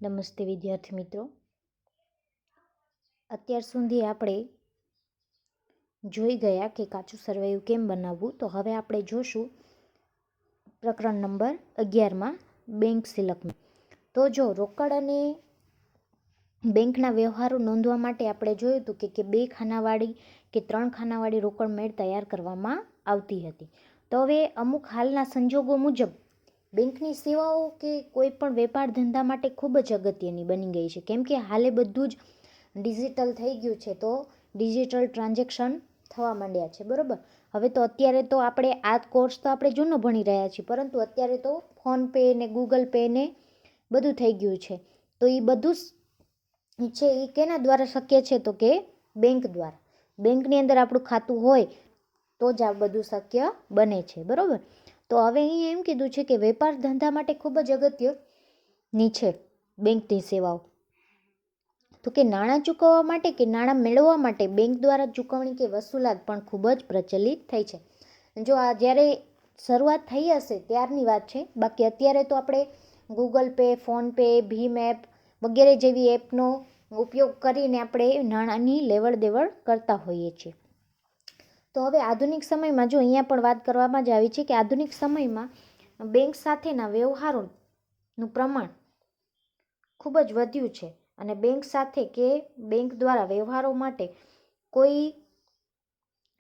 નમસ્તે વિદ્યાર્થી મિત્રો. અત્યાર સુધી આપણે જોઈ ગયા કે કાચું સરવૈયું કેમ બનાવવું. તો હવે આપણે જોશું પ્રકરણ નંબર 11માં બેંક સિલકમાં. તો જો રોકડ અને બેંકના વ્યવહારો નોંધવા માટે આપણે જોયું હતું કે 2 ખાનાવાળી કે 3 ખાનાવાળી રોકડ મેળ તૈયાર કરવામાં આવતી હતી. તો હવે અમુક હાલના સંજોગો મુજબ બેંકની સેવાઓ કે કોઈ પણ વેપાર ધંધા માટે ખૂબ જ અગત્યની બની ગઈ છે, કેમ કે હાલે બધું જ ડિજિટલ થઈ ગયું છે. તો ડિજિટલ ટ્રાન્ઝેક્શન થવા માંડ્યા છે, બરાબર. હવે તો અત્યારે તો આપણે આ કોર્સ તો આપણે જૂનો ભણી રહ્યા છીએ, પરંતુ અત્યારે તો ફોનપે ને ગૂગલ પે ને બધું થઈ ગયું છે. તો એ બધું છે એ કેના દ્વારા શક્ય છે? તો કે બેંક દ્વારા. બેંકની અંદર આપણું ખાતું હોય તો જ આ બધું શક્ય બને છે, બરાબર. તો હવે અહીં એમ કીધું છે કે વેપાર ધંધા માટે ખૂબ જ અગત્યની છે બેંકની સેવાઓ. તો કે નાણાં ચૂકવવા માટે કે નાણાં મેળવવા માટે બેંક દ્વારા ચૂકવણી કે વસૂલાત પણ ખૂબ જ પ્રચલિત થઈ છે. જો આ જ્યારે શરૂઆત થઈ હશે ત્યારની વાત છે. બાકી અત્યારે તો આપણે ગૂગલ પે, ફોનપે, ભીમ એપ વગેરે જેવી એપનો ઉપયોગ કરીને આપણે નાણાંની લેવડ દેવડ કરતા હોઈએ છીએ. તો હવે આધુનિક સમયમાં જો અહીંયા પણ વાત કરવામાં જ આવી છે કે આધુનિક સમયમાં બેંક સાથેના વ્યવહારોનું પ્રમાણ ખૂબ જ વધ્યું છે. અને બેંક સાથે કે બેંક દ્વારા વ્યવહારો માટે કોઈ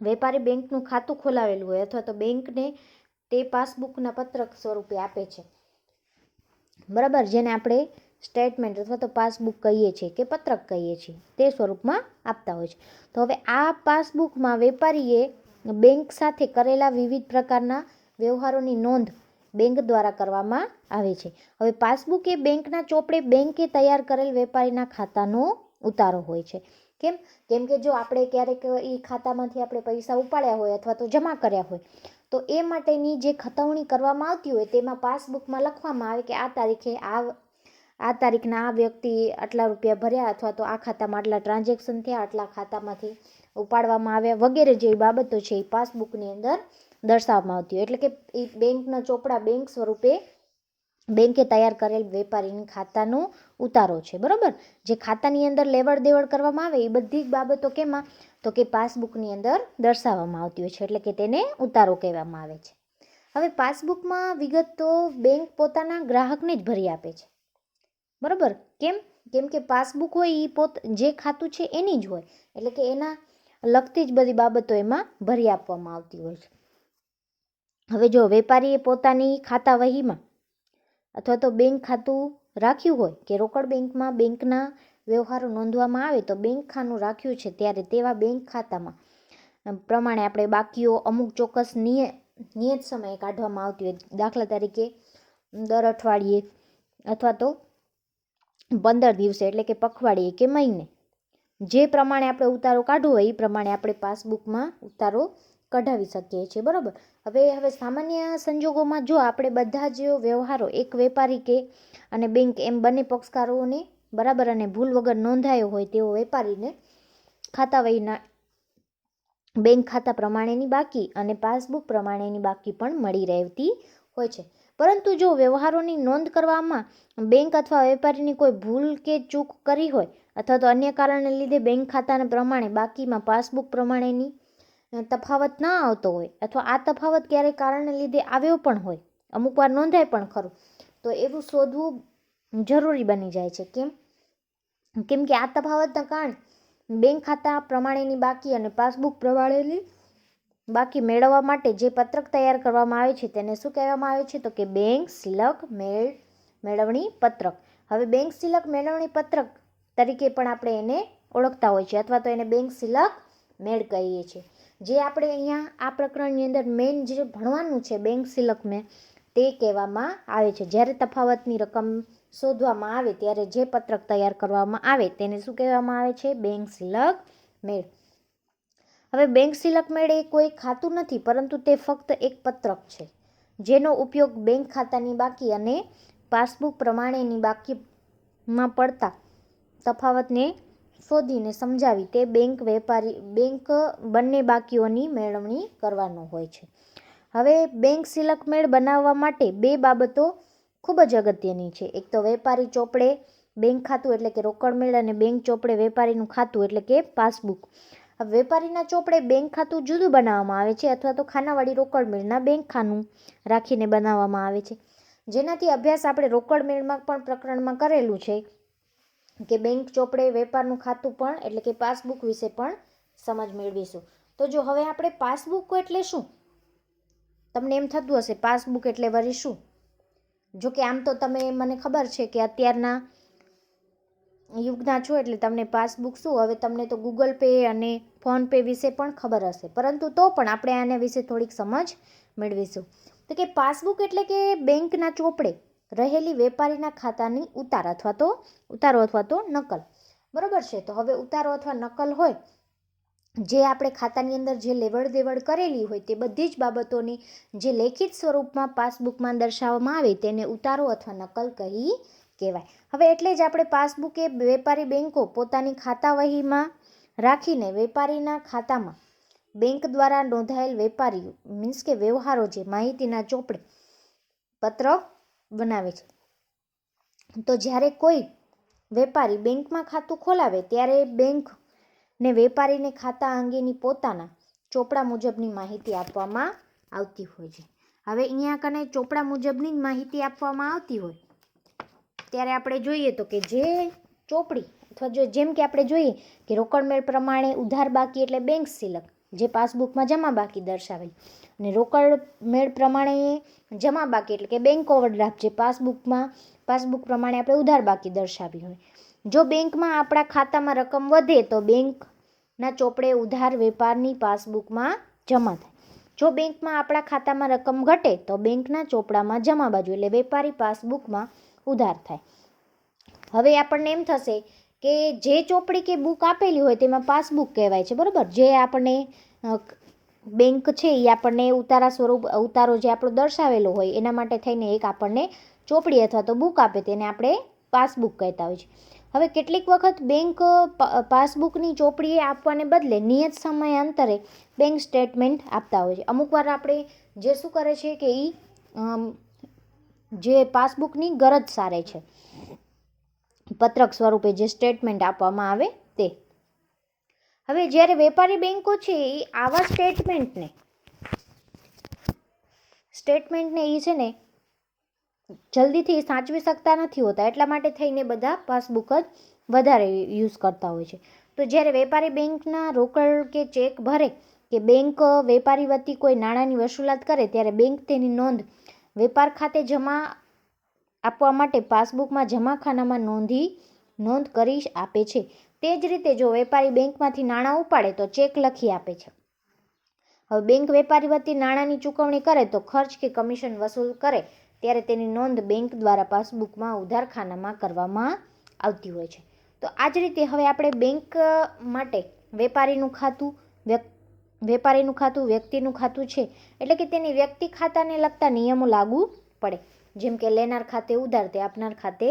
વેપારી બેંકનું ખાતું ખોલાવેલું હોય અથવા તો બેંકને તે પાસબુકના પત્રક સ્વરૂપે આપે છે, બરાબર, જેને આપણે સ્ટેટમેન્ટ અથવા તો પાસબુક કહીએ છીએ કે પત્રક કહીએ છીએ, તે સ્વરૂપમાં આપતા હોય છે. તો હવે આ પાસબુકમાં વેપારીએ બેંક સાથે કરેલા વિવિધ પ્રકારના વ્યવહારોની નોંધ બેંક દ્વારા કરવામાં આવે છે. હવે પાસબુક એ બેંકના ચોપડે બેંકે તૈયાર કરેલ વેપારીના ખાતાનો ઉતારો હોય છે. કેમ કે જો આપણે ક્યારેક એ ખાતામાંથી આપણે પૈસા ઉપાડ્યા હોય અથવા તો જમા કર્યા હોય તો એ માટેની જે ખતવણી કરવામાં આવતી હોય તેમાં પાસબુકમાં લખવામાં આવે કે આ તારીખે આ તારીખના આ વ્યક્તિ આટલા રૂપિયા ભર્યા અથવા તો આ ખાતામાં આટલા ટ્રાન્ઝેક્શન થયા, આટલા ખાતામાંથી ઉપાડવામાં આવ્યા વગેરે જેવી બાબતો છે એ પાસબુકની અંદર દર્શાવવામાં આવતી હોય. એટલે કે એ બેંકના ચોપડા બેંક સ્વરૂપે બેંકે તૈયાર કરેલ વેપારીની ખાતાનો ઉતારો છે, બરાબર. જે ખાતાની અંદર લેવડ દેવડ કરવામાં આવે એ બધી જ બાબતો કેમાં? તો કે પાસબુકની અંદર દર્શાવવામાં આવતી હોય છે, એટલે કે તેને ઉતારો કહેવામાં આવે છે. હવે પાસબુકમાં વિગતો બેંક પોતાના ગ્રાહકને જ ભરી આપે છે, બરાબર. કેમ કે પાસબુક હોય એ જે ખાતું છે એની જ હોય, એટલે કે એના લગતી જ બધી બાબતો એમાં ભરી આપવામાં આવતી હોય છે. હવે જો વેપારીએ પોતાની ખાતા વહીમાં અથવા તો બેંક ખાતું રાખ્યું હોય કે રોકડ બેંકમાં બેંકના વ્યવહારો નોંધવામાં આવે તો બેંક ખાનું રાખ્યું છે ત્યારે તેવા બેંક ખાતામાં પ્રમાણે આપણે બાકીઓ અમુક ચોક્કસ નિયત સમયે કાઢવામાં આવતી હોય. દાખલા તરીકે દર અઠવાડિયે અથવા તો 15 દિવસે, એટલે કે પખવાડિયે કે મહિને જે પ્રમાણે આપણે ઉતારો કાઢવો હોય એ પ્રમાણે આપણે પાસબુકમાં ઉતારો કઢાવી શકીએ છીએ, બરાબર. હવે સામાન્ય સંજોગોમાં જો આપણે બધા જ વ્યવહારો એક વેપારી કે અને બેંક એમ બંને પક્ષકારોને બરાબર અને ભૂલ વગર નોંધાયો હોય તેવો વેપારીને ખાતા વહીના બેંક ખાતા પ્રમાણેની બાકી અને પાસબુક પ્રમાણેની બાકી પણ મળી રહેતી હોય છે. પરંતુ જો વ્યવહારોની નોંધ કરવામાં બેંક અથવા વેપારીની કોઈ ભૂલ કે ચૂક કરી હોય અથવા તો અન્ય કારણને લીધે બેંક ખાતાના પ્રમાણે બાકીમાં પાસબુક પ્રમાણેની તફાવત ના આવતો હોય અથવા આ તફાવત ક્યારેક કારણને લીધે આવ્યો પણ હોય, અમુક વાર નોંધાય પણ ખરું, તો એવું શોધવું જરૂરી બની જાય છે. કેમ કે આ તફાવતના કારણે બેંક ખાતા પ્રમાણેની બાકી અને પાસબુક પ્રમાણેની બાકી મેળવવા માટે જે પત્રક તૈયાર કરવામાં આવે છે તેને શું કહેવામાં આવે છે? તો કે બેંક સિલક મેળવણી પત્રક. હવે બેંક સિલક મેળવણી પત્રક તરીકે પણ આપણે એને ઓળખતા હોય છે અથવા તો એને બેંક સિલક મેળ કહીએ છીએ. જે આપણે અહીંયા આ પ્રકરણની અંદર મેઇન જે ભણવાનું છે બેંક સિલક મેળ તે કહેવામાં આવે છે. જ્યારે તફાવતની રકમ શોધવામાં આવે ત્યારે જે પત્રક તૈયાર કરવામાં આવે તેને શું કહેવામાં આવે છે? બેંક સિલક મેળ. હવે બેંક સિલક મેળ એ કોઈ ખાતું નથી, પરંતુ તે ફક્ત એક પત્રક છે જેનો ઉપયોગ બેંક ખાતાની બાકી અને પાસબુક પ્રમાણેની બાકીમાં પડતા તફાવતને શોધીને સમજાવી તે બેંક બંને બાકીઓની મેળવણી કરવાનો હોય છે. હવે બેંક સિલક મેળ બનાવવા માટે બે બાબતો ખૂબ જ અગત્યની છે. એક તો વેપારી ચોપડે બેંક ખાતું એટલે કે રોકડ મેળ અને બેંક ચોપડે વેપારીનું ખાતું એટલે કે પાસબુક. હવે વેપારીના ચોપડે બેંક ખાતું જુદું બનાવવામાં આવે છે અથવા તો ખાનાવાળી રોકડ મેળના બેંક ખાનું રાખીને બનાવવામાં આવે છે. જેનાથી અભ્યાસ આપણે રોકડ મેળમાં પણ પ્રકરણમાં કરેલું છે કે બેંક ચોપડે વેપારનું ખાતું પણ એટલે કે પાસબુક વિશે પણ સમજ મેળવીશું. તો જો હવે આપણે પાસબુક એટલે શું, તમને એમ થતું હશે પાસબુક એટલે વળી શું. જો કે આમ તો તમે મને ખબર છે કે અત્યારના યુગના છો એટલે તમને પાસબુક શું, હવે તમને તો ગૂગલ પે અને ફોન પે વિશે પણ ખબર હશે, પરંતુ તો પણ આપણે આના વિશે થોડીક સમજ મેળવીશું. તો કે પાસબુક એટલે કે બેંકના ચોપડે રહેલી વેપારીના ખાતાની ઉતારો અથવા તો નકલ. બરોબર છે. તો હવે ઉતારો અથવા નકલ હોય, જે આપણે ખાતાની અંદર જે લેવડ દેવડ કરેલી હોય તે બધી જ બાબતોની જે લેખિત સ્વરૂપમાં પાસબુકમાં દર્શાવવામાં આવે તેને ઉતારો અથવા નકલ કહેવાય. હવે એટલે જ આપણે પાસબુક એ વેપારી બેંકો પોતાની ખાતા વહીમાં રાખીને વેપારીના ખાતામાં બેંક દ્વારા નોંધાયેલ વેપારી મીન્સ કે વ્યવહારો જે માહિતીના ચોપડે પત્રક બનાવે છે. તો જ્યારે કોઈ વેપારી બેંકમાં ખાતું ખોલાવે ત્યારે બેંક ને વેપારીને ખાતા અંગેની પોતાના ચોપડા મુજબની માહિતી આપવામાં આવતી હોય છે. હવે અહીંયા કને ચોપડા મુજબની જ માહિતી આપવામાં આવતી હોય ત્યારે આપણે જોઈએ તો કે જે ચોપડી અથવા જો જેમ કે આપણે જોઈએ કે રોકડ મેળ પ્રમાણે ઉધાર બાકી એટલે બેંક સિલક જે પાસબુકમાં જમા બાકી દર્શાવેલ, અને રોકડ મેળ પ્રમાણે જમા બાકી એટલે કે બેંક ઓવરડ્રાફ્ટ જે પાસબુક પ્રમાણે આપણે ઉધાર બાકી દર્શાવી હોય. જો બેંકમાં આપણા ખાતામાં રકમ વધે તો બેંકના ચોપડે ઉધાર વેપારની પાસબુકમાં જમા થાય. જો બેંકમાં આપણા ખાતામાં રકમ ઘટે તો બેંકના ચોપડામાં જમા બાજુ એટલે વેપારી પાસબુકમાં ઉધાર થાય. હવે આપણને એમ થશે કે જે ચોપડી કે બુક આપેલી હોય તેમાં પાસબુક કહેવાય છે, બરાબર. જે આપણને બેંક છે એ આપણને ઉતારો જે આપણો દર્શાવેલો હોય એના માટે થઈને એક આપણને ચોપડી અથવા તો બુક આપે તેને આપણે પાસબુક કહેતા હોય છે. હવે કેટલીક વખત બેંક પાસબુકની ચોપડીએ આપવાને બદલે નિયત સમયાંતરે બેંક સ્ટેટમેન્ટ આપતા હોય છે. અમુક વાર આપણે જે શું કરે છે કે જે પાસબુકની ગરજ સારે છે પત્રક સ્વરૂપે જે સ્ટેટમેન્ટ આપવામાં આવે તે. હવે જ્યારે વેપારી બેંકો છે એ આવા સ્ટેટમેન્ટને એ છે ને જલ્દીથી સાચવી શકતા નથી હોતા, એટલા માટે થઈને બધા પાસબુક જ વધારે યુઝ કરતા હોય છે. તો જ્યારે વેપારી બેંકના રોકડ કે ચેક ભરે કે બેંક વેપારી વતી કોઈ નાણાંની વસૂલાત કરે ત્યારે બેંક તેની નોંધ વેપાર ખાતે જમા આપવા માટે પાસબુકમાં જમાખાનામાં નોંધ કરી આપે છે. તે જ રીતે જો વેપારી બેંકમાંથી નાણાં ઉપાડે તો ચેક લખી આપે છે. હવે બેંક વેપારી વતી નાણાંની ચૂકવણી કરે તો ખર્ચ કે કમિશન વસૂલ કરે ત્યારે તેની નોંધ બેંક દ્વારા પાસબુકમાં ઉધારખાનામાં કરવામાં આવતી હોય છે. તો આ જ રીતે હવે આપણે બેંક માટે વેપારીનું ખાતું, વ્યક્તિનું ખાતું છે એટલે કે તેની વ્યક્તિ ખાતાને લગતા નિયમો લાગુ પડે. જેમ કે લેનાર ખાતે ઉધાર તે આપનાર ખાતે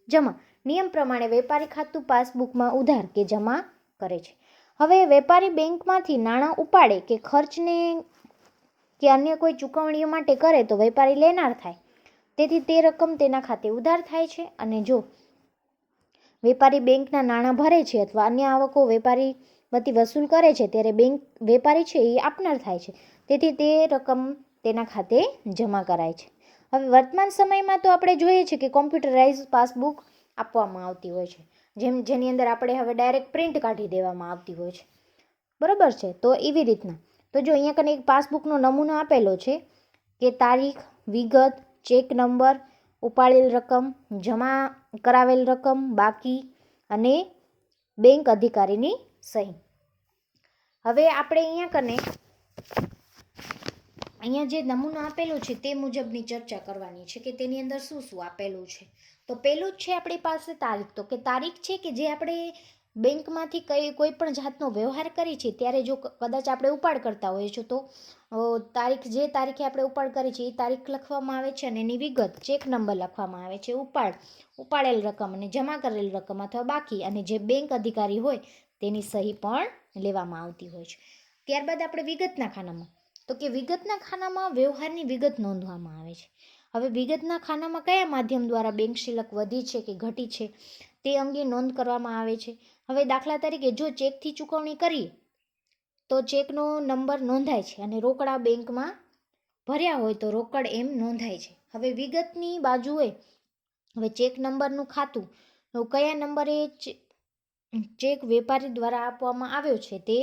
જમા. નિયમ પ્રમાણે વેપારી ખાતું પાસબુકમાં ઉધાર કે જમા કરે છે. હવે વેપારી બેંકમાંથી નાણાં ઉપાડે કે ખર્ચને કે અન્ય કોઈ ચૂકવણીઓ માટે કરે તો વેપારી લેનાર થાય, તેથી તે રકમ તેના ખાતે ઉધાર થાય છે. અને જો વેપારી બેંકના નાણાં ભરે છે અથવા અન્ય આવકો વેપારી વતી વસૂલ કરે છે ત્યારે વેપારી છે એ આપનાર થાય છે, તેથી તે રકમ તેના ખાતે જમા કરાય છે. હવે વર્તમાન સમયમાં તો આપણે જોઈએ છીએ કે કોમ્પ્યુટરાઇઝ પાસબુક આપવામાં આવતી હોય છે, જેની અંદર આપણે હવે ડાયરેક્ટ પ્રિન્ટ કાઢી દેવામાં આવતી હોય છે, બરાબર છે. તો એવી રીતના તો જો અહીંયા કને એક પાસબુકનો નમૂનો આપેલો છે કે તારીખ, વિગત, ચેક નંબર, ઉપાડેલ રકમ, જમા કરાવેલ રકમ, બાકી અને બેંક અધિકારીની સહી. હવે આપણે અહીંયા જે નમૂનો આપેલો છે તે મુજબની ચર્ચા કરવાની છે કે તેની અંદર શું શું આપેલું છે. તો પહેલું જ છે આપણી પાસે તારીખ. તો કે તારીખ છે કે જે આપણે બેંકમાંથી કોઈ પણ જાતનો વ્યવહાર કરી છે ત્યારે જો કદાચ આપણે ઉપાડ કરતા હોઈએ છીએ તો જે તારીખે આપણે ઉપાડ કરી છે એ તારીખ લખવામાં આવે છે અને એની વિગત, ચેક નંબર લખવામાં આવે છે, ઉપાડેલ રકમ અને જમા કરેલ રકમ અથવા બાકી અને જે બેંક અધિકારી હોય તેની સહી પણ લેવામાં આવતી હોય છે. ત્યારબાદ આપણે વિગતના ખાનામાં, તો કે વિગતના ખાનામાં વ્યવહારની વિગત નોંધવામાં આવે છે. હવે વિગતના ખાનામાં કયા માધ્યમ દ્વારા બેંક શિલક વધી છે કે ઘટી છે તે અંગે નોંધ કરવામાં આવે છે. હવે દાખલા તરીકે જો ચેકથી ચૂકવણી કરીએ તો ચેકનો નંબર નોંધાય છે અને રોકડા બેંકમાં ભર્યા હોય તો રોકડ એમ નોંધાય છે. હવે વિગતની બાજુએ હવે ચેક નંબરનું ખાતું કયા નંબરે ચેક વેપારી દ્વારા આપવામાં આવ્યો છે તે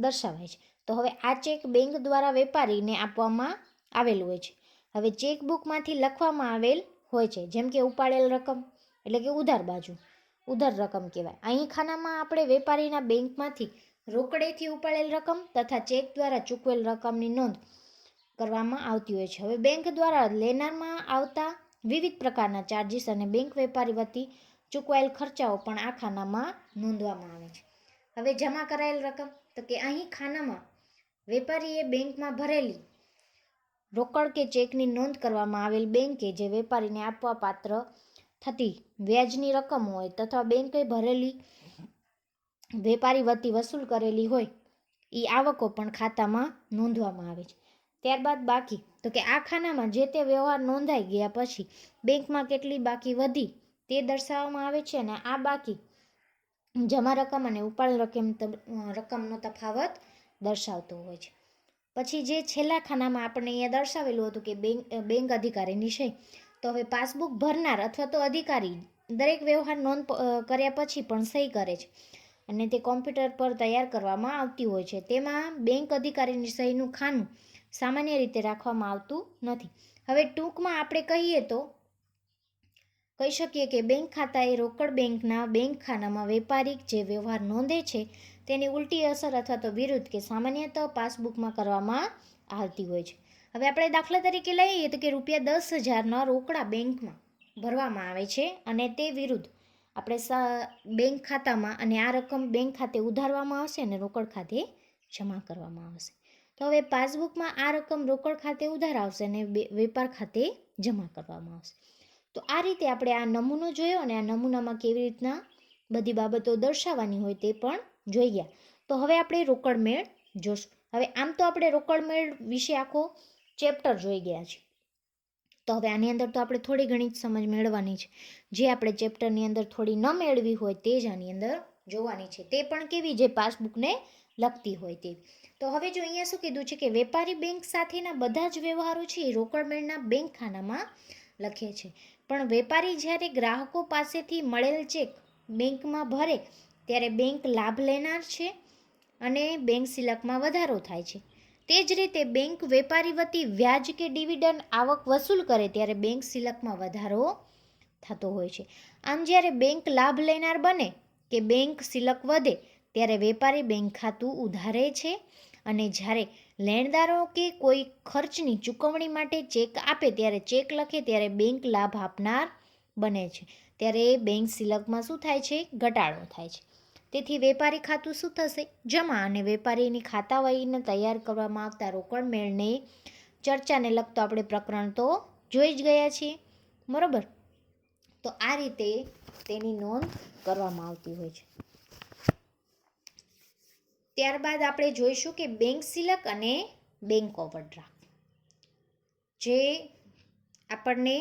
દર્શાવાય છે. તો હવે આ ચેક બેંક દ્વારા વેપારીને આપવામાં આવેલું હોય છે. હવે ચેકબુકમાંથી લખવામાં આવેલ હોય છે, જેમ કે ઉપાડેલ રકમ એટલે કે ઉધાર રકમ કહેવાય. અહીં ખાનામાં આપણે વેપારીના બેંકમાંથી રોકડેથી ઉપાડેલ રકમ તથા ચેક દ્વારા ચૂકવેલ રકમની નોંધ કરવામાં આવતી હોય છે. હવે બેંક દ્વારા લેનારમાં આવતા વિવિધ પ્રકારના ચાર્જીસ અને બેંક વેપારી વતી ચૂકવાયેલ ખર્ચાઓ પણ આ ખાનામાં નોંધવામાં આવે છે. હવે જમા કરાયેલ રકમ તો કે અહીં ખાનામાં વેપારીએ બેંકમાં ભરેલી રોકડ કે ચેકની નોંધ કરવામાં આવેલ બેંકે જે વેપારીને આપવા પાત્ર થતી વ્યાજની રકમ હોય તથા બેંકે ભરેલી વેપારી વતી વસૂલ કરેલી હોય એ આવકો પણ ખાતામાં નોંધવામાં આવે છે. ત્યારબાદ બાકી તો કે આ ખાનામાં જે તે વ્યવહાર નોંધાઈ ગયા પછી બેંકમાં કેટલી બાકી વધી તે દર્શાવવામાં આવે છે અને આ બાકી જમા રકમ અને ઉપાડેલ રકમનો તફાવત દર્શાવતો હોય છે. પછી જે છેલ્લા ખાનામાં આપણે અહીંયા દર્શાવેલું હતું કે બેંક અધિકારીની સહી, તો હવે પાસબુક ભરનાર અથવા તો અધિકારી દરેક વ્યવહાર નોંધ કર્યા પછી પણ સહી કરે છે અને તે કોમ્પ્યુટર પર તૈયાર કરવામાં આવતી હોય છે. તેમાં બેંક અધિકારીની સહીનું ખાનું સામાન્ય રીતે રાખવામાં આવતું નથી. હવે ટૂંકમાં આપણે કહીએ તો કહી શકીએ કે બેંક ખાતા એ રોકડ બેંકના બેંક ખાનામાં વેપારી જે વ્યવહાર નોંધે છે તેની ઉલટી અસર અથવા તો વિરુદ્ધ કે સામાન્યતઃ પાસબુકમાં કરવામાં આવતી હોય છે. હવે આપણે દાખલા તરીકે લઈએ તો કે ₹10,000 રોકડા બેંકમાં ભરવામાં આવે છે અને તે વિરુદ્ધ આપણે બેંક ખાતામાં અને આ રકમ બેંક ખાતે ઉધારવામાં આવશે અને રોકડ ખાતે જમા કરવામાં આવશે. તો હવે પાસબુકમાં આ રકમ રોકડ ખાતે ઉધાર આવશે અને વેપાર ખાતે જમા કરવામાં આવશે. તો આ રીતે આપણે આ નમૂનો જોયો અને આ નમૂનામાં કેવી રીતના બધી બાબતો દર્શાવવાની હોય તે પણ જોઈ ગયા. તો હવે આપણે રોકડ મેળ જોશું. હવે આમ તો આપણે રોકડ મેળ વિશે આખો ચેપ્ટર જોઈ ગયા છે. તો હવે આની અંદર તો આપણે થોડી ઘણી જ સમજ મેળવવાની છે. જે આપણે ચેપ્ટરની અંદર થોડી ન મેળવી હોય તે જ આની અંદર જોવાની છે. તે પણ કેવી જે પાસબુકને લગતી હોય તેવી. તો હવે જો અહીંયા શું કીધું છે કે વેપારી બેંક સાથેના બધા જ વ્યવહારો છે એ રોકડ મેળના બેંક ખાનામાં લખે છે. પણ વેપારી જ્યારે ગ્રાહકો પાસેથી મળેલ ચેક બેંકમાં ભરે ત્યારે બેંક લાભ લેનાર છે અને બેંક શિલકમાં વધારો થાય છે. તે જ રીતે બેંક વેપારી વતી વ્યાજ કે ડિવિડન્ડ આવક વસૂલ કરે ત્યારે બેંક શિલકમાં વધારો થતો હોય છે. આમ જ્યારે બેંક લાભ લેનાર બને કે બેંક શિલક વધે ત્યારે વેપારી બેંક ખાતું ઉધારે છે અને જ્યારે લેણદારો કે કોઈ ખર્ચની ચૂકવણી માટે ચેક આપે ત્યારે ચેક લખે ત્યારે બેંક લાભ આપનાર બને છે. ત્યારે બેંક શિલકમાં શું થાય છે? ઘટાડો થાય છે. તેથી વેપારી ખાતું શું થશે? જમા. અને વેપારીની ખાતા વહીને તૈયાર કરવામાં આવતા રોકડ મેળને ચર્ચાને લગતો આપણે પ્રકરણ તો જોઈ જ ગયા છીએ, બરોબર? તો આ રીતે તેની નોંધ કરવામાં આવતી હોય છે. ત્યારબાદ આપણે જોઈશું કે બેંક શિલક અને બેંક ઓવરડ્રાફ્ટ, જે આપણને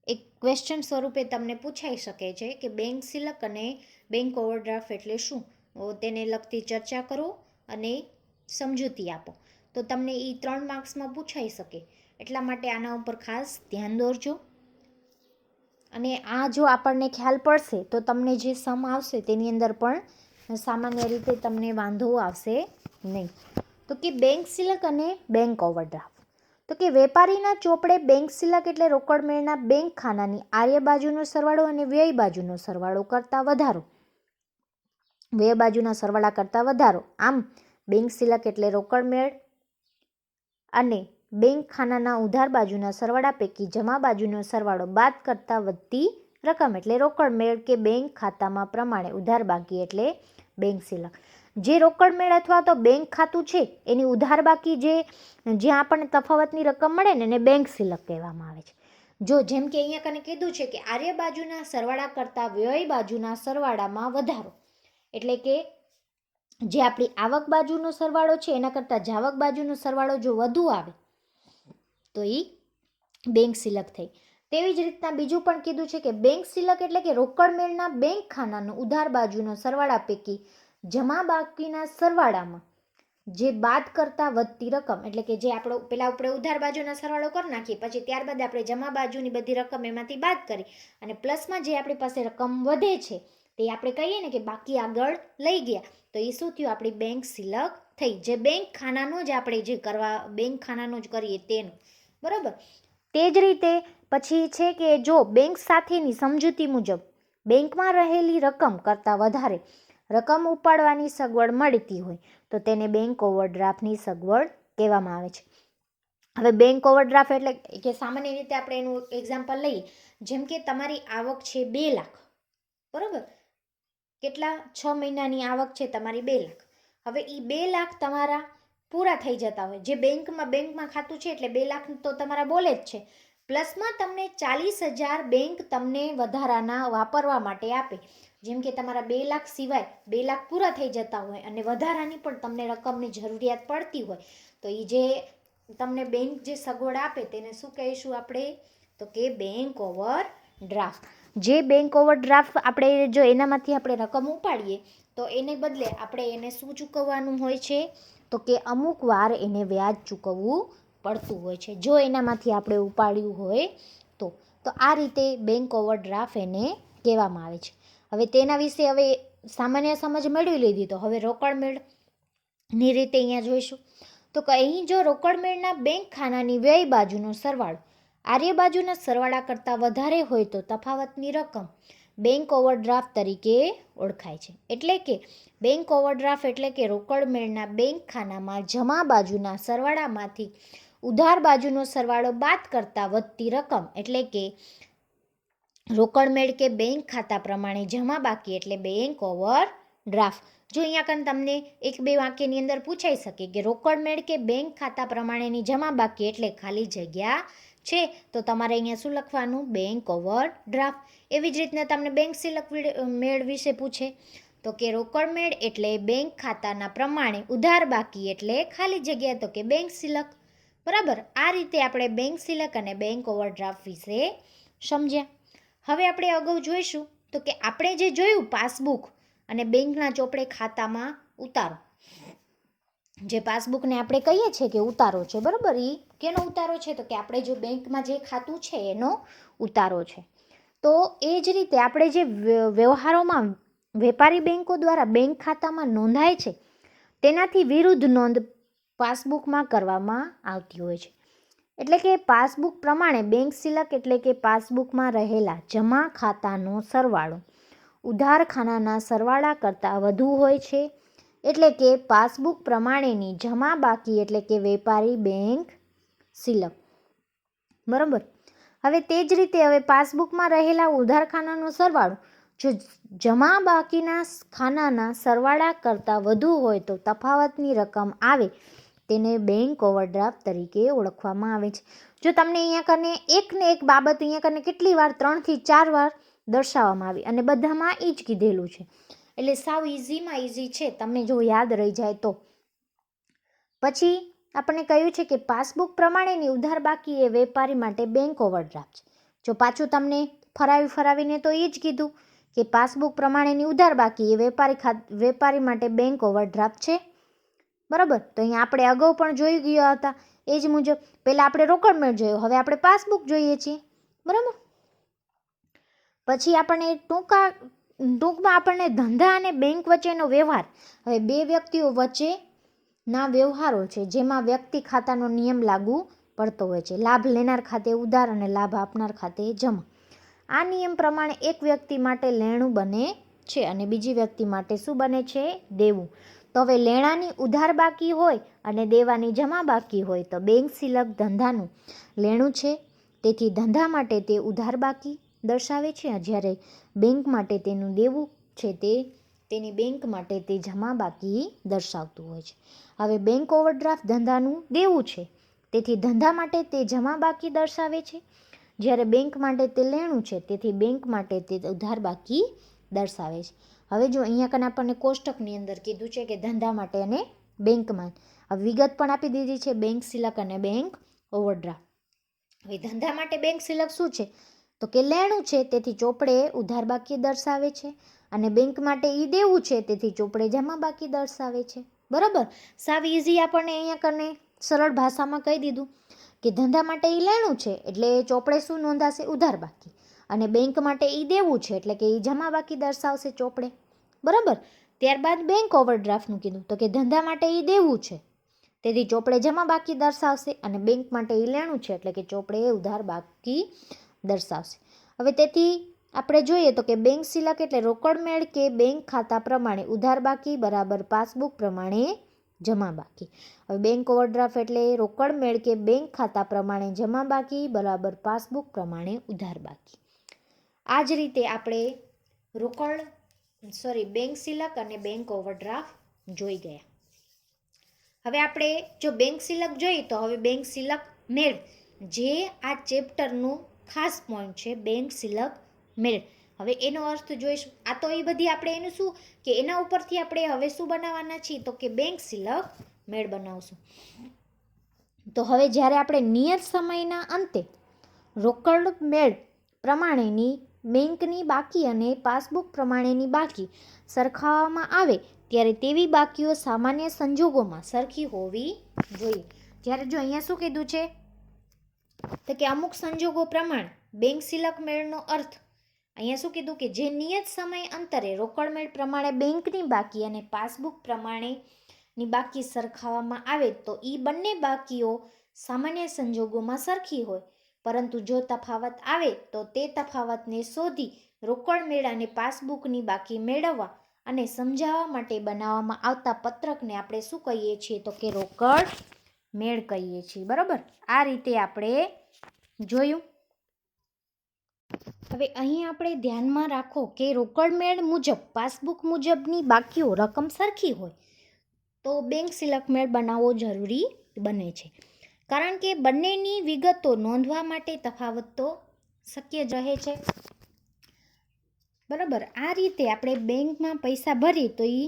એક ક્વેશ્ચન સ્વરૂપે તમને પૂછાઈ શકે છે કે બેંક શિલક અને બેંક ઓવરડ્રાફ્ટ એટલે શું? તેને લગતી ચર્ચા કરો અને સમજૂતી આપો. તો તમને એ 3 માર્ક્સમાં પૂછાઈ શકે. એટલા માટે આના ઉપર ખાસ ધ્યાન દોરજો. અને આ જો આપણને ખ્યાલ પડશે તો તમને જે સમ આવશે તેની અંદર પણ સામાન્ય રીતે તમને વાંધો આવશે નહીં. તો કે બેંક શિલક અને બેંક ઓવરડ્રાફ્ટ. તો કે વેપારીના ચોપડે બેંક શિલક એટલે રોકડ મેળના બેંક ખાનાની આર્ય બાજુનો સરવાળો અને વ્યય બાજુનો સરવાળો કરતાં વધારો. વ્યય બાજુના સરવાળા કરતાં વધારો. આમ બેંક શિલક એટલે રોકડ મેળ અને બેંક ખાનાના ઉધાર બાજુના સરવાળા પૈકી જમા બાજુનો સરવાળો બાદ કરતાં વધતી રકમ એટલે રોકડ મેળ કે બેંક ખાતામાં પ્રમાણે ઉધાર બાકી એટલે બેંક શિલક. જે રોકડ મેળ અથવા તો બેંક ખાતું છે એની ઉધાર બાકી જ્યાં આપણને તફાવતની રકમ મળે ને એને બેંક શિલક કહેવામાં આવે છે. જો જેમ કે અહીંયા કને કીધું છે કે આર્ય બાજુના સરવાળા કરતાં વ્યય બાજુના સરવાળામાં વધારો, એટલે કે જે આપણી આવક બાજુનો સરવાળો છે એના કરતાં જાવક બાજુનો સરવાળો જો વધુ આવે તો એ બેંક સિલક થઈ. તેવી જ રીતના બીજું પણ કીધું છે કે બેંક સિલક એટલે કે રોકડ મેળના બેંક ખાનાનો ઉધાર બાજુનો સરવાળા પૈકી જમા બાકીના સરવાળામાં જે બાદ કરતા વધતી રકમ, એટલે કે જે આપણે પેલા આપણે ઉધાર બાજુના સરવાળો કરી નાખીએ, પછી ત્યારબાદ આપણે જમા બાજુની બધી રકમ એમાંથી બાદ કરી અને પ્લસમાં જે આપણી પાસે રકમ વધે છે તે આપણે કહીએ ને કે બાકી આગળ લઈ ગયા, તો એ શું થયું? આપણી બેંક સિલક થઈ. જે બેંક ખાનાનો જ આપણે જે કરવા બેંક ખાનાનો જ કરીએ તેનું, બરાબર. તે જ રીતે પછી છે કે જો બેંક સાથેની સમજૂતી મુજબ બેંકમાં રહેલી રકમ કરતાં વધારે રકમ ઉપાડવાની સગવડ મળતી હોય તો તેને બેંક ઓવરડ્રાફ્ટની સગવડ કહેવામાં આવે છે. હવે બેંક ઓવરડ્રાફ્ટ એટલે કે સામાન્ય રીતે આપણે એનું એક્ઝામ્પલ લઈએ, જેમ કે તમારી આવક છે 2 લાખ, બરાબર. કેટલા? 6 મહિનાની આવક છે તમારી 2 લાખ. હવે એ 2 લાખ તમારા પૂરા થઈ જતા હોય, જે બેંકમાં ખાતું છે એટલે 2 લાખ તો તમારા બોલે જ છે, પ્લસમાં તમને 40,000 બેંક તમને વધારાના વાપરવા માટે આપે. જેમ કે તમારા 2 લાખ સિવાય 2 લાખ પૂરા થઈ જતા હોય અને વધારાની પણ તમને રકમની જરૂરિયાત પડતી હોય, તો એ જે તમને બેંક જે સગવડ આપે તેને શું કહીશું આપણે? તો કે બેંક ઓવરડ્રાફ્ટ. જે બેંક ઓવરડ્રાફ્ટ આપણે જો એનામાંથી આપણે રકમ ઉપાડીએ તો એને બદલે આપણે એને શું ચૂકવવાનું હોય છે? તો કે અમુક વાર એને વ્યાજ ચૂકવવું પડતું હોય છે, જો એનામાંથી આપણે ઉપાડ્યું હોય તો. તો આ રીતે બેંક ઓવરડ્રાફ્ટ એને કહેવામાં આવે છે. હવે તેના વિશે હવે સામાન્ય સમજ મેળવી લીધી, તો હવે રોકડ મેળની રીતે અહીંયા જોઈશું. તો કે અહીં જો રોકડ મેળના બેંક ખાનાની વ્યય બાજુનો સરવાળો આર્ય બાજુના સરવાળા કરતાં વધારે હોય તો તફાવતની રકમ બેંક ઓવરડ્રાફ્ટ તરીકે ઓળખાય છે. એટલે કે બેંક ઓવરડ્રાફ્ટ એટલે કે રોકડ મેળના બેંક ખાનામાં જમા બાજુના સરવાળામાંથી ઉધાર બાજુનો સરવાળો બાદ કરતાં વધતી રકમ, એટલે કે રોકડ મેળ કે બેંક ખાતા પ્રમાણે જમા બાકી એટલે બેંક ઓવરડ્રાફ્ટ. જો અહીંયા કન તમને 1-2 વાક્યની અંદર પૂછાઈ શકે કે રોકડ મેળ કે બેંક ખાતા પ્રમાણેની જમા બાકી એટલે ખાલી જગ્યા છે, તો તમારે અહીંયા શું લખવાનું? Bank overdraft. એવી જ રીતના તમને બેંક સિલક મેળ વિશે પૂછે તો કે રોકડ મેળ એટલે બેંક ખાતાના પ્રમાણે ઉધાર બાકી એટલે ખાલી જગ્યા, તો કે બેંક સિલક. બરાબર. આ રીતે આપણે બેંક સિલક અને બેંક ઓવરડ્રાફ્ટ વિશે સમજ્યા. હવે આપણે અગાઉ જોઈશું તો કે આપણે જે જોયું પાસબુક અને બેંકના ચોપડે ખાતામાં ઉતારો, જે પાસબુકને આપણે કહીએ છીએ કે ઉતારો છે, બરાબર. એ કેનો ઉતારો છે? તો કે આપણે જો બેંકમાં જે ખાતું છે એનો ઉતારો છે. તો એ જ રીતે આપણે જે વ્યવહારોમાં વેપારી બેંકો દ્વારા બેંક ખાતામાં નોંધાય છે તેનાથી વિરુદ્ધ નોંધ પાસબુકમાં કરવામાં આવતી હોય છે. એટલે કે પાસબુક પ્રમાણે બેંક સિલક એટલે કે પાસબુકમાં રહેલા જમા ખાતાનો સરવાળો ઉધાર ખાનાના સરવાળા કરતાં વધુ હોય છે. એટલે કે પાસબુક પ્રમાણેની જમા બાકી એટલે કે વેપારી બેંક સિલક, બરાબર. હવે તે જ રીતે હવે પાસબુકમાં રહેલા ઉધાર ખાનાનો સરવાળો જો જમા બાકીના ખાનાના સરવાળા કરતાં વધુ હોય તો તફાવતની રકમ આવે તેને બેંક ઓવરડ્રાફ્ટ તરીકે ઓળખવામાં આવે છે. જો તમને અહીંયા કને એકને એક બાબત અહીંયા કને કેટલી વાર 3 થી 4 વાર દર્શાવવામાં આવી અને બધામાં એ જ કીધેલું છે, એટલે સાવ ઇઝીમાં ઇઝી છે, તમને જો યાદ રહી જાય તો. પછી આપણને કહ્યું છે કે પાસબુક પ્રમાણેની ઉધાર બાકી એ વેપારી માટે બેંક ઓવરડ્રાફ્ટ છે. જો પાછું તમને ફરાવીને તો એ જ કીધું કે પાસબુક પ્રમાણેની ઉધાર બાકી એ વેપારી માટે બેંક ઓવરડ્રાફ્ટ છે, બરાબર. તો અહીંયા આપણે અગાઉ પણ જોઈ ગયા હતા એ જ મુજબ. પહેલાં આપણે રોકડ મેળ જોયો, હવે આપણે પાસબુક જોઈએ છીએ, બરાબર. પછી આપણને ટૂંકમાં આપણને ધંધા અને બેંક વચ્ચેનો વ્યવહાર. હવે 2 વ્યક્તિઓ વચ્ચેના વ્યવહારો છે જેમાં વ્યક્તિ ખાતાનો નિયમ લાગુ પડતો હોય છે. લાભ લેનાર ખાતે ઉધાર અને લાભ આપનાર ખાતે જમા. આ નિયમ પ્રમાણે એક વ્યક્તિ માટે લેણું બને છે અને બીજી વ્યક્તિ માટે શું બને છે? દેવું. તો હવે લેણાની ઉધાર બાકી હોય અને દેવાની જમા બાકી હોય તો બેંક સિલક ધંધાનું લેણું છે, તેથી ધંધા માટે તે ઉધાર બાકી દર્શાવે છે, જ્યારે બેંક માટે તેનું દેવું છે તેની બેંક માટે તે જમા બાકી દર્શાવતું હોય છે. હવે બેંક ઓવરડ્રાફ્ટ ધંધાનું દેવું છે, તેથી ધંધા માટે તે જમા બાકી દર્શાવે છે, જ્યારે બેંક માટે તે લેણું છે, તેથી બેંક માટે તે ઉધાર બાકી દર્શાવે છે. હવે જો અહીંયા કને આપણને કોષ્ટકની અંદર કીધું છે કે ધંધા માટે અને બેંકમાં વિગત પણ આપી દીધી છે બેંક સિલક અને બેંક ઓવરડ્રાફ્ટ. હવે ધંધા માટે બેંક સિલક શું છે તો કે લેણું છે, તેથી ચોપડે ઉધાર બાકી દર્શાવે છે. અને બેંક માટે ઈ દેવું છે, તેથી ચોપડે જમા બાકી દર્શાવે છે. બરાબર, સાવ ઇઝી આપણને અહીંયા કને સરળ ભાષામાં કહી દીધું કે ધંધા માટે ઈ લેણું છે એટલે ચોપડે શું નોંધાશે ઉધાર બાકી, અને બેંક માટે ઈ દેવું છે એટલે કે ઈ જમા બાકી દર્શાવશે ચોપડે. બરાબર, ત્યારબાદ બેંક ઓવરડ્રાફ્ટનું કીધું તો કે ધંધા માટે ઈ દેવું છે તેથી ચોપડે જમા બાકી દર્શાવશે, અને બેંક માટે ઈ લેણું છે એટલે કે ચોપડે ઉધાર બાકી દર્શાવશે. હવે તેથી આપણે જોઈએ તો કે બેંક સિલક એટલે રોકડ મેળ કે બેંક ખાતા પ્રમાણે ઉધાર બાકી બરાબર પાસબુક પ્રમાણે જમા બાકી. હવે બેંક ઓવરડ્રાફ્ટ એટલે રોકડ મેળ કે બેંક ખાતા પ્રમાણે જમા બાકી બરાબર પાસબુક પ્રમાણે ઉધાર બાકી. આ જ રીતે આપણે બેંક સિલક અને બેંક ઓવરડ્રાફ્ટ જોઈ ગયા. હવે આપણે જો બેંક સિલક જોઈએ તો હવે બેંક સિલક મેળ જે આ ચેપ્ટરનું ખાસ પોઈન્ટ છે, બેંક સિલક મેળ. હવે એનો અર્થ જોઈશું. આ તો એ બધી આપણે એનું શું કે એના ઉપરથી આપણે હવે શું બનાવવાના છીએ તો કે બેંક સિલક મેળ બનાવશું. તો હવે જ્યારે આપણે નિયત સમયના અંતે રોકડ મેળ પ્રમાણેની બેંકની બાકી અને પાસબુક પ્રમાણેની બાકી સરખાવવામાં આવે ત્યારે તેવી બાકીઓ સામાન્ય સંજોગોમાં સરખી હોવી જોઈએ. જ્યારે જો અહીંયા શું કીધું છે તો કે અમુક સંજોગો પ્રમાણે બેંક સિલક મેળનો અર્થ અહીંયા શું કીધું કે જે નિયત સમય અંતરે રોકડ મેળ પ્રમાણે બેંકની બાકી અને પાસબુક પ્રમાણેની બાકી સરખાવવામાં આવે તો એ બંને બાકીઓ સામાન્ય સંજોગોમાં સરખી હોય, પરંતુ જો તફાવત આવે તો તે તફાવતને શોધી રોકડ મેળ અને પાસબુકની બાકી મેળવવા અને સમજાવવા માટે બનાવવામાં આવતા પત્રકને આપણે શું કહીએ છીએ તો કે રોકડ મેળ કહીએ છીએ. બરાબર, આ રીતે આપણે જોયું. હવે અહીં આપણે ધ્યાનમાં રાખો કે રોકડ મેળ મુજબ પાસબુક મુજબની બાકીઓ રકમ સરખી હોય તો બેંક સિલક મેળ બનાવવો જરૂરી બને છે, કારણ કે બંનેની વિગતો નોંધવા માટે તફાવત તો શક્ય જ રહે છે. બરાબર, આ રીતે આપણે બેંકમાં પૈસા ભરીએ તો એ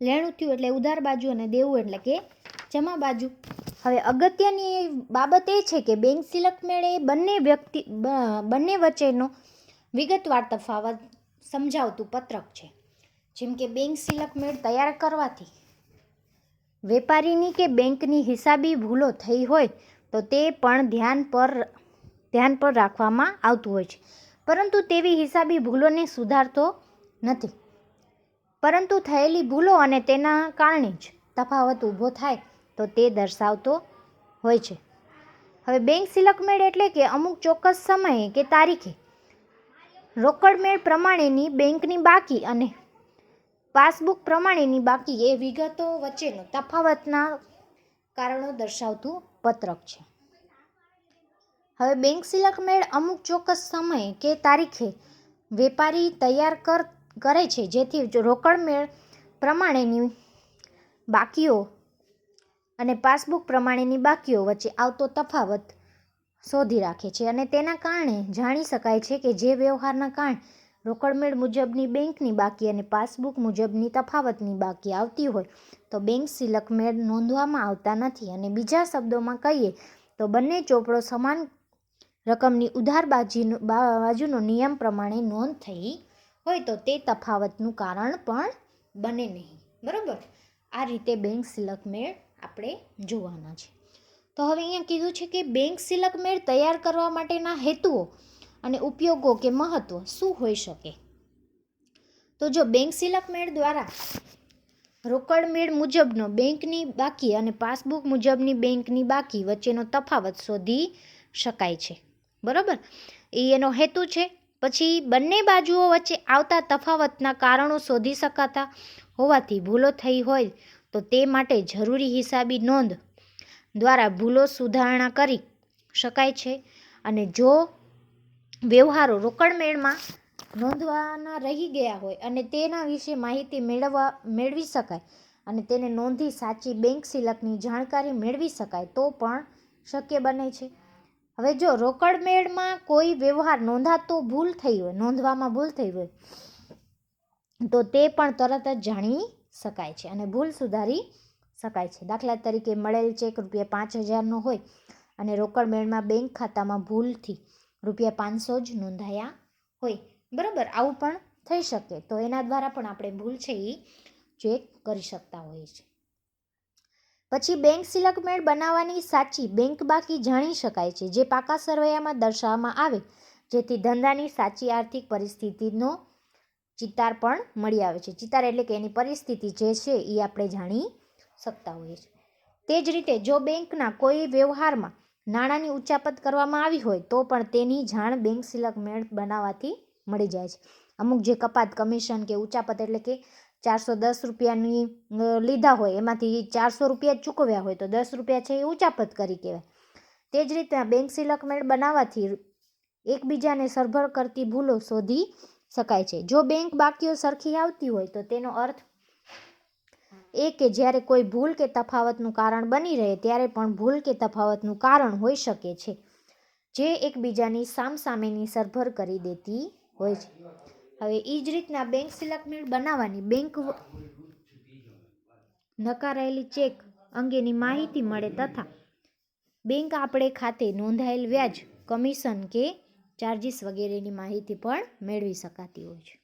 લેણું થયું એટલે ઉધાર બાજુ અને દેવું એટલે કે જમા બાજુ. હવે અગત્યની બાબત એ છે કે બેંક સિલક મેળ એ બંને વચ્ચેનો વિગતવાર તફાવત સમજાવતું પત્રક છે. જેમ કે બેંક સિલક મેળ તૈયાર કરવાથી વેપારીની કે બેંકની હિસાબી ભૂલો થઈ હોય તો તે પણ ધ્યાન પર રાખવામાં આવતું હોય છે, પરંતુ તેવી હિસાબી ભૂલોને સુધારતો નથી, પરંતુ થયેલી ભૂલો અને તેના કારણે જ તફાવત ઊભો થાય તો તે દર્શાવતો હોય છે. હવે બેંક સિલક મેળ એટલે કે અમુક ચોક્કસ સમયે કે તારીખે રોકડ મેળ પ્રમાણેની બેંકની બાકી અને પાસબુક પ્રમાણેની બાકી એ વિગતો વચ્ચેનો તફાવતના કારણો દર્શાવતું પત્રક છે. હવે બેંક સિલક મેળ અમુક ચોક્કસ સમયે કે તારીખે વેપારી તૈયાર કરે છે, જેથી રોકડ મેળ પ્રમાણેની બાકીઓ અને પાસબુક પ્રમાણેની બાકીઓ વચ્ચે આવતો તફાવત શોધી રાખે છે, અને તેના કારણે જાણી શકાય છે કે જે વ્યવહારના કારણે રોકડ મેળ મુજબની બેંકની બાકી અને પાસબુક મુજબની તફાવતની બાકી આવતી હોય તો બેંક સિલક મેળ નોંધવામાં આવતા નથી. અને બીજા શબ્દોમાં કહીએ તો બંને ચોપડો સમાન રકમની ઉધાર બાજુનો નિયમ પ્રમાણે નોંધ થઈ હોય તો તે તફાવતનું કારણ પણ બને નહીં. બરાબર, આ રીતે બેંક સિલક મેળ આપણે જોવાના છે. તો હવે અહીંયા કીધું છે કે બેંક સિલક મેળ તૈયાર કરવા માટેના હેતુઓ અને ઉપયોગો કે મહત્વ શું હોઈ શકે. તો જો બેંક સિલક મેળ દ્વારા રોકડ મેળ મુજબનો બેંકની બાકી અને પાસબુક મુજબની બેંકની બાકી વચ્ચેનો તફાવત શોધી શકાય છે. બરાબર, એનો હેતુ છે. પછી બંને બાજુઓ વચ્ચે આવતા તફાવતના કારણો શોધી શકાતા હોવાથી ભૂલો થઈ હોય તો તે માટે જરૂરી હિસાબી નોંધ દ્વારા ભૂલો સુધારણા કરી શકાય છે. અને જો વ્યવહારો રોકડ મેળમાં નોંધવાના રહી ગયા હોય અને તેના વિશે માહિતી મેળવી શકાય અને તેને નોંધી સાચી બેંક સિલકની જાણકારી મેળવી શકાય તો પણ શક્ય બને છે. હવે જો રોકડ મેળમાં કોઈ વ્યવહાર નોંધવામાં ભૂલ થઈ હોય તો તે પણ તરત જ જાણી શકાય છે અને ભૂલ સુધારી શકાય છે. દાખલા તરીકે મળેલ ચેક ₹5000 હોય અને રોકડ મેળમાં બેંક ખાતામાં ભૂલથી ₹500 જ નોંધાયા હોય. બરાબર, આવું પણ થઈ શકે. તો એના દ્વારા પણ આપણે ભૂલ છે એ ચેક કરી શકતા હોઈએ છીએ. પછી બેંક સિલક મેળ બનાવવાની સાચી બેંક બાકી જાણી શકાય છે, જે પાકા સરવૈયામાં દર્શાવવામાં આવે, જેથી ધંધાની સાચી આર્થિક પરિસ્થિતિનો ચિતાર પણ મળી આવે છે. ચિતાર એટલે કે એની પરિસ્થિતિ જે છે એ આપણે જાણી શકતા હોઈએ છીએ. તે જ રીતે જો બેંકના કોઈ વ્યવહારમાં નાણાંની ઉચાપત કરવામાં આવી હોય તો પણ તેની જાણ બેંક સિલક મેળ બનાવવાથી મળી જાય છે. અમુક જે કપાત, કમિશન કે ઉચાપત એટલે કે 410 રૂપિયાની લીધા હોય, એમાંથી 400 રૂપિયા જ ચૂકવ્યા હોય તો 10 રૂપિયા છે એ ઉચાપત કરી કહેવાય. તે જ રીતે બેંક સિલક મેળ બનાવવાથી એકબીજાને સરભર કરતી ભૂલો શોધી શકાય છે. જો બેંક બાકીઓ સરખી આવતી હોય તો તેનો અર્થ એ કે જ્યારે કોઈ ભૂલ કે તફાવતનું કારણ બની રહે ત્યારે પણ ભૂલ કે તફાવતનું કારણ હોઈ શકે છે, જે એકબીજાની સામસામેની સરભર કરી દેતી હોય છે. હવે એ જ રીતના બેંક સિલક મેળ બનાવવાની બેંક નકારાયેલી ચેક અંગેની માહિતી મળે તથા બેંક આપણે ખાતે નોંધાયેલ વ્યાજ, કમિશન કે ચાર્જીસ વગેરેની માહિતી પણ મેળવી શકાતી હોય છે.